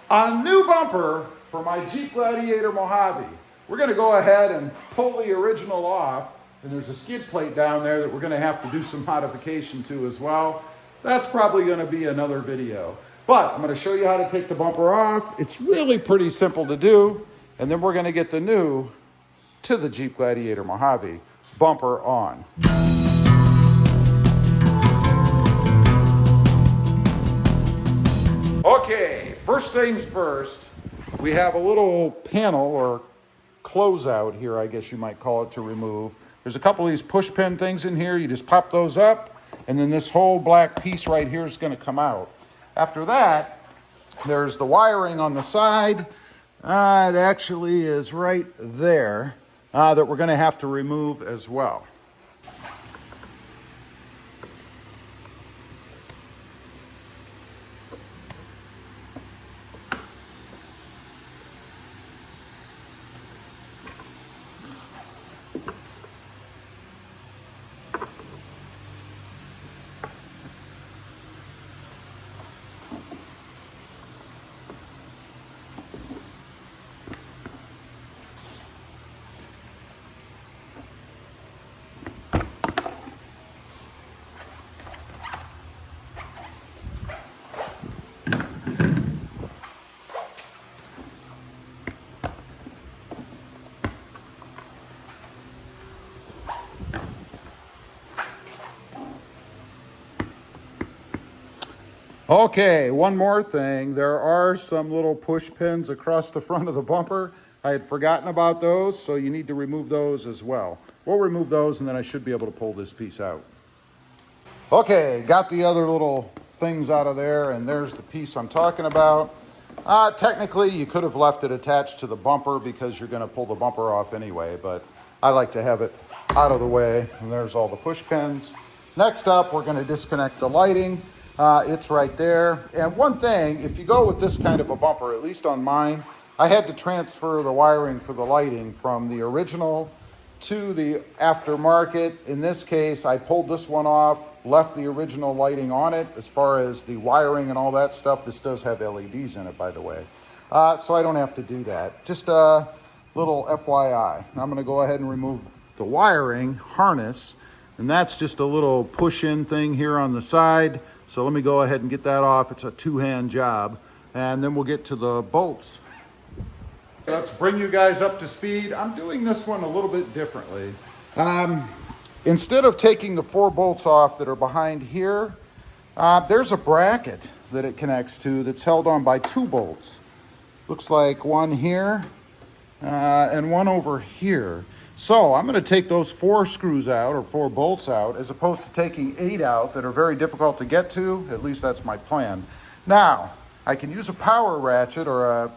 A new bumper for my Jeep Gladiator Mojave. We're going to go ahead and pull the original off, and there's a skid plate down there that we're going to have to do some modification to as well. That's probably going to be another video. But I'm going to show you how to take the bumper off. It's really pretty simple to do, and then we're going to get the new to the Jeep Gladiator Mojave bumper on. Okay, first things first, we have a little panel or closeout here, I guess you might call it, to remove. There's a couple of these push pin things in here. You just pop those up, and then this whole black piece right here is going to come out. After that, there's the wiring on the side. It actually is right there that we're going to have to remove as well. Okay, one more thing. There are some little push pins across the front of the bumper. I had forgotten about those, so you need to remove those as well. We'll remove those, and then I should be able to pull this piece out. Okay, got the other little things out of there, and there's the piece I'm talking about. Technically, you could have left it attached to the bumper because you're going to pull the bumper off anyway, but I like to have it out of the way, and there's all the push pins. Next up, we're going to disconnect the lighting. It's right there. And one thing, if you go with this kind of a bumper, at least on mine, I had to transfer the wiring for the lighting from the original to the aftermarket. In this case, I pulled this one off, left the original lighting on it. As far as the wiring and all that stuff, this does have LEDs in it, by the way. So I don't have to do that. Just a little FYI. I'm going to go ahead and remove the wiring harness, and that's just a little push-in thing here on the side. So let me go ahead and get that off. It's a two-hand job. And then we'll get to the bolts. Let's bring you guys up to speed. I'm doing this one a little bit differently. Instead of taking the 4 bolts off that are behind here, there's a bracket that it connects to that's held on by 2 bolts. Looks like one here and one over here. So I'm going to take those 4 screws out, or 4 bolts out, as opposed to taking 8 out that are very difficult to get to. At least that's my plan. Now, I can use a power ratchet or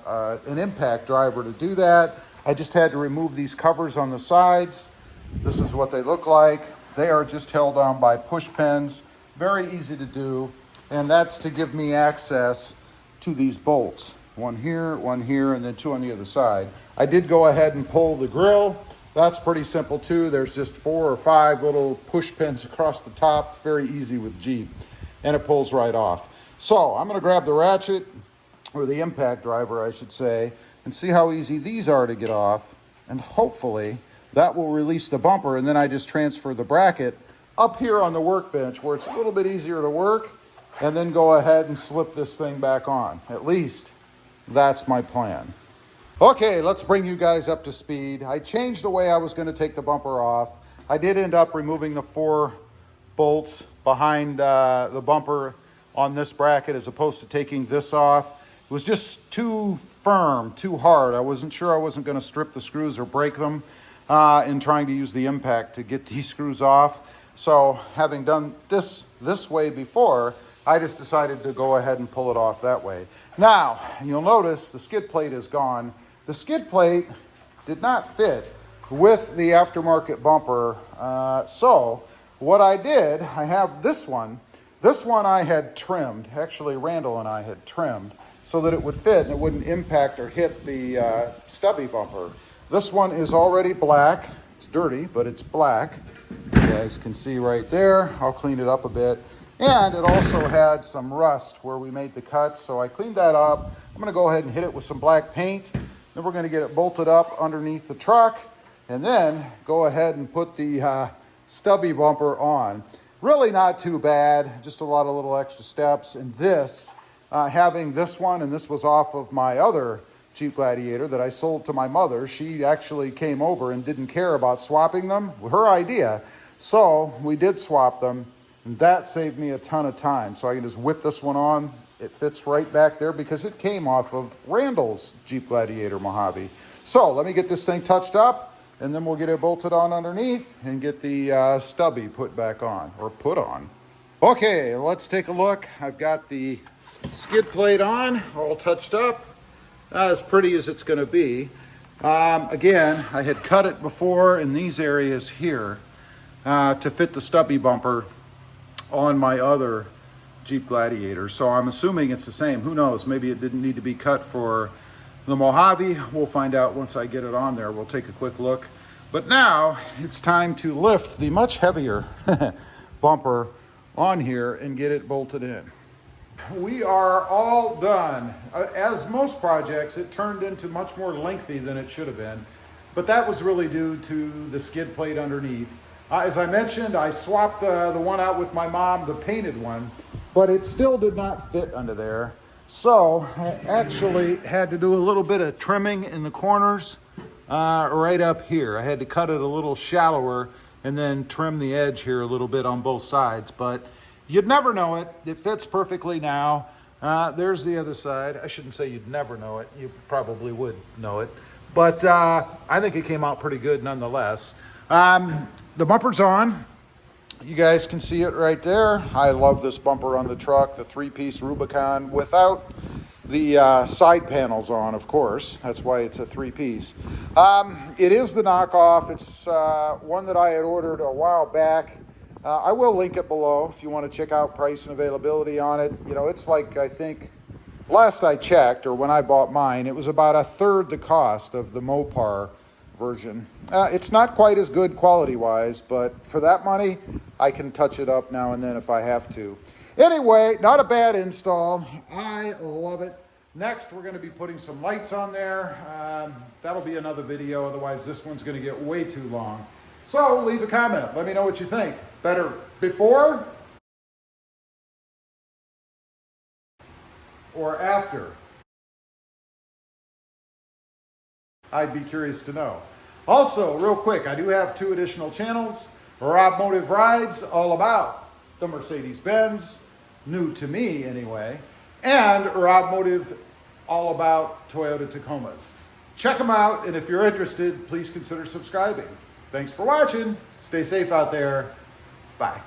an impact driver to do that. I just had to remove these covers on the sides. This is what they look like. They are just held on by push pins. Very easy to do. And that's to give me access to these bolts. One here, and then 2 on the other side. I did go ahead and pull the grill. That's pretty simple too. There's just 4 or 5 little push pins across the top. It's very easy with Jeep, and it pulls right off. So I'm going to grab the ratchet, or the impact driver I should say, and see how easy these are to get off, and hopefully that will release the bumper, and then I just transfer the bracket up here on the workbench where it's a little bit easier to work, and then go ahead and slip this thing back on. At least that's my plan. Okay, let's bring you guys up to speed. I changed the way I was going to take the bumper off. I did end up removing the 4 bolts behind the bumper on this bracket as opposed to taking this off. It was just too firm, too hard. I wasn't sure I wasn't going to strip the screws or break them in trying to use the impact to get these screws off. So having done this way before, I just decided to go ahead and pull it off that way. Now, you'll notice the skid plate is gone. The skid plate did not fit with the aftermarket bumper. So what I did, I have this one. This one I had trimmed. Actually, Randall and I had trimmed so that it would fit and it wouldn't impact or hit the stubby bumper. This one is already black. It's dirty, but it's black. You guys can see right there. I'll clean it up a bit. And it also had some rust where we made the cuts, so I cleaned that up. I'm gonna go ahead and hit it with some black paint. Then we're gonna get it bolted up underneath the truck, and then go ahead and put the stubby bumper on. Really not too bad, just a lot of little extra steps. And this, having this one, and this was off of my other Jeep Gladiator that I sold to my mother. She actually came over and didn't care about swapping them, her idea. So we did swap them, and that saved me a ton of time. So I can just whip this one on. It fits right back there because it came off of Randall's Jeep Gladiator Mojave. So let me get this thing touched up, and then we'll get it bolted on underneath and get the stubby put back on, or put on. Okay, let's take a look. I've got the skid plate on, all touched up. As pretty as it's going to be. Again, I had cut it before in these areas here to fit the stubby bumper on my other Jeep Gladiator. So I'm assuming it's the same. Who knows? Maybe it didn't need to be cut for the Mojave. We'll find out once I get it on there. We'll take a quick look. But now it's time to lift the much heavier bumper on here and get it bolted in. We are all done. As most projects, it turned into much more lengthy than it should have been, but that was really due to the skid plate underneath. As I mentioned, I swapped the one out with my mom, the painted one, but it still did not fit under there. So I actually had to do a little bit of trimming in the corners right up here. I had to cut it a little shallower and then trim the edge here a little bit on both sides, but you'd never know it. It fits perfectly now. There's the other side. I shouldn't say you'd never know it. You probably would know it. But I think it came out pretty good nonetheless. The bumper's on. You guys can see it right there. I love this bumper on the truck, the three-piece Rubicon without the side panels on, of course. That's why it's a three-piece. It is the knockoff. It's one that I had ordered a while back. I will link it below if you want to check out price and availability on it. You know, it's like, I think, last I checked, or when I bought mine, it was about a third the cost of the Mopar version. It's not quite as good quality-wise, but for that money, I can touch it up now and then if I have to. Anyway, not a bad install. I love it. Next, we're going to be putting some lights on there. That'll be another video, otherwise this one's going to get way too long. So leave a comment. Let me know what you think. Better before or after? I'd be curious to know. Also, real quick, I do have 2 additional channels. Rob Motive Rides, all about the Mercedes-Benz, new to me anyway, and Rob Motive, all about Toyota Tacomas. Check them out, and if you're interested, please consider subscribing. Thanks for watching. Stay safe out there. Bye.